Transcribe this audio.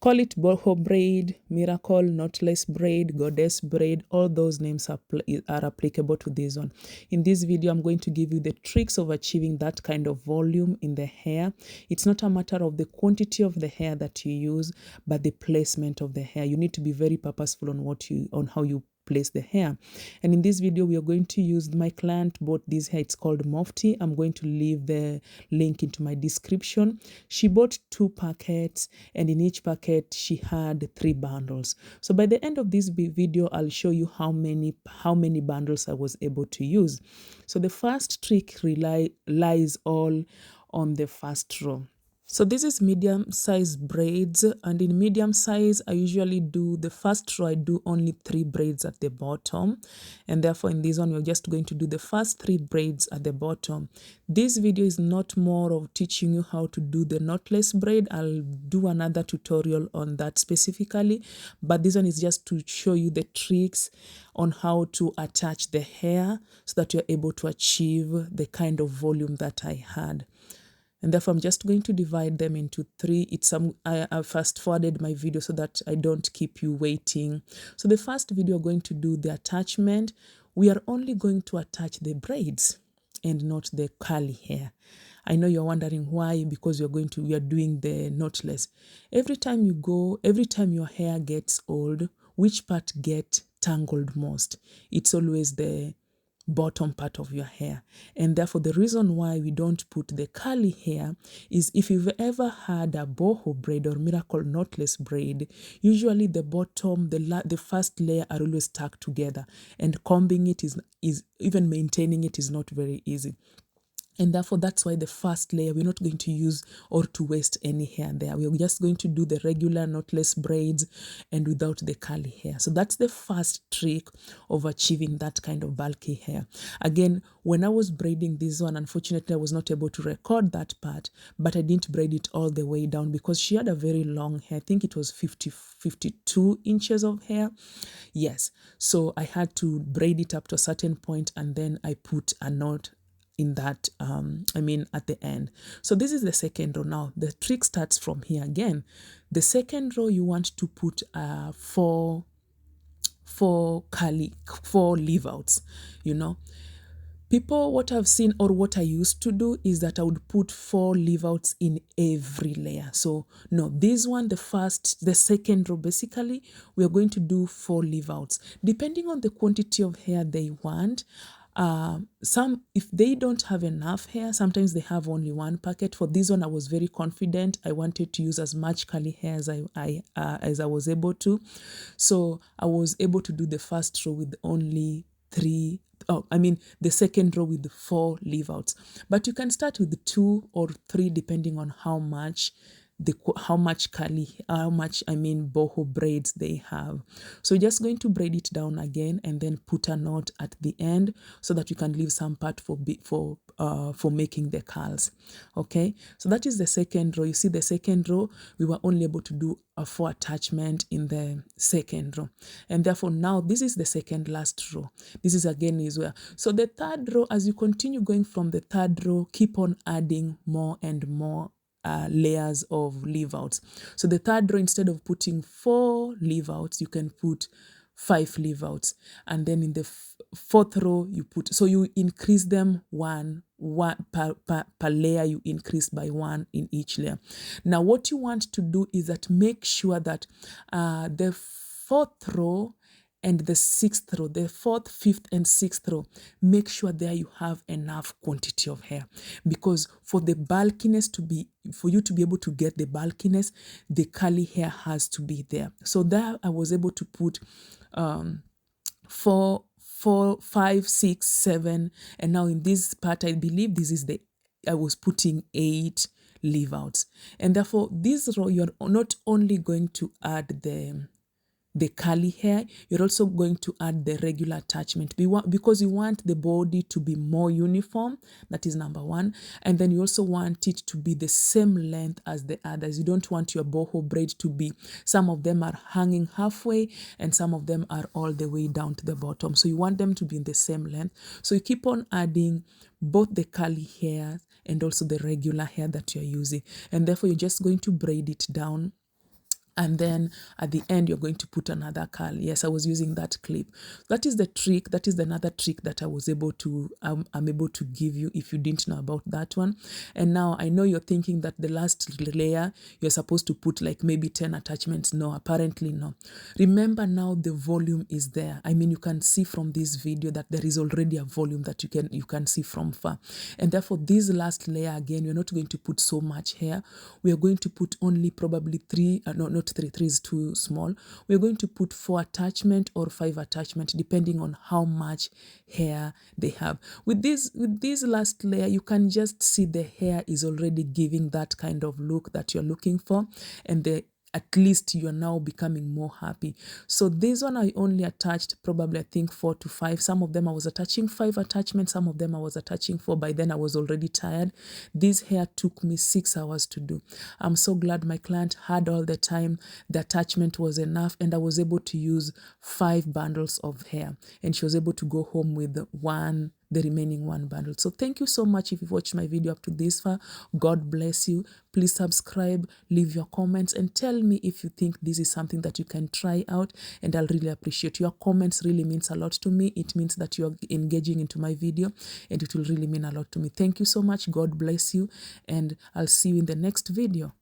Call it boho braid, miracle, knotless braid, goddess braid. All those names are applicable to this one. In this video, I'm going to give you the tricks of achieving that kind of volume in the hair. It's not a matter of the quantity of the hair that you use, but the placement of the hair. You need to be very purposeful on how you place the hair. And in this video, we are going to use, my client bought this hair. It's called Motfin. I'm going to leave the link into my description. She bought 2 packets, and in each packet she had 3 bundles. So by the end of this video, I'll show you how many bundles I was able to use. So the first trick lies all on the first row. So this is medium size braids, and in medium size I usually do the first row. I do only 3 braids at the bottom, and therefore in this one we're just going to do the first 3 braids at the bottom. This video is not more of teaching you how to do the knotless braid. I'll do another tutorial on that specifically, but this one is just to show you the tricks on how to attach the hair so that you're able to achieve the kind of volume that I had. And therefore, I'm just going to divide them into 3. I fast forwarded my video so that I don't keep you waiting. So the first video, we're going to do the attachment. We are only going to attach the braids and not the curly hair. I know you're wondering why, because we are doing the knotless. Every time your hair gets old, which part get tangled most? It's always the bottom part of your hair. And therefore the reason why we don't put the curly hair is, if you've ever had a boho braid or miracle knotless braid, usually the bottom, the first layer are always stuck together, and combing it is even maintaining it is not very easy. And therefore, that's why the first layer, we're not going to use or to waste any hair there. We're just going to do the regular knotless braids and without the curly hair. So that's the first trick of achieving that kind of bulky hair. Again, when I was braiding this one, unfortunately, I was not able to record that part, but I didn't braid it all the way down because she had a very long hair. I think it was 52 inches of hair. Yes. So I had to braid it up to a certain point, and then I put a knot in that at the end. So this is the second row. Now the trick starts from here again. The second row, you want to put 4 leave outs. People, what I've seen or what I used to do is that I would put 4 leave outs in every layer. So no, this one, the second row, basically we are going to do 4 leave outs depending on the quantity of hair they want. If they don't have enough hair, sometimes they have only 1 packet. For this one, I was very confident. I wanted to use as much curly hair as I was able to. So I was able to do the first row with only the second row with 4 leave outs. But you can start with 2 or 3 depending on how much boho braids they have. So you're just going to braid it down again and then put a knot at the end so that you can leave some part for making the curls. Okay, so that is the second row. You see, the second row, we were only able to do a 4 attachment in the second row, and therefore now this is the second last row. This is again is where, so the third row, as you continue going from the third row, keep on adding more and more layers of leave outs. So the third row, instead of putting 4 leave outs, you can put 5 leave outs, and then in the fourth row you increase them one per layer. You increase by 1 in each layer. Now what you want to do is that make sure that the 4th row and the 6th row, the 4th, 5th, and 6th row, make sure there you have enough quantity of hair, because for the bulkiness for you to be able to get the bulkiness, the curly hair has to be there. So there I was able to put 4, 5, 6, 7, and now in this part, I believe I was putting 8 leave outs. And therefore this row, you're not only going to add the curly hair, you're also going to add the regular attachment because you want the body to be more uniform. That is number 1. And then you also want it to be the same length as the others. You don't want your boho braid to be, some of them are hanging halfway and some of them are all the way down to the bottom. So you want them to be in the same length. So you keep on adding both the curly hair and also the regular hair that you're using. And therefore you're just going to braid it down and then at the end you're going to put another curl. Yes, I was using that clip. That is the trick. That is another trick that I was able to I'm able to give you if you didn't know about that one. And now I know you're thinking that the last layer you're supposed to put like maybe 10 attachments. No, apparently no. Remember, now the volume is there. I mean, you can see from this video that there is already a volume that you can see from far, and therefore this last layer, again, you're not going to put so much hair. We are going to put only probably three, no, not three is too small. We're going to put 4 attachment or 5 attachment depending on how much hair they have. With this last layer, you can just see the hair is already giving that kind of look that you're looking for, and at least you're now becoming more happy. So this one I only attached probably I think 4 to 5. Some of them I was attaching 5 attachments, some of them I was attaching 4. By then I was already tired. This hair took me 6 hours to do. I'm so glad my client had all the time. The attachment was enough, and I was able to use 5 bundles of hair, and she was able to go home with the remaining 1 bundle. So thank you so much if you've watched my video up to this far. God bless you. Please subscribe, leave your comments, and tell me if you think this is something that you can try out, and I'll really appreciate your comments. Really means a lot to me. It means that you're engaging into my video, and it will really mean a lot to me. Thank you so much. God bless you, and I'll see you in the next video.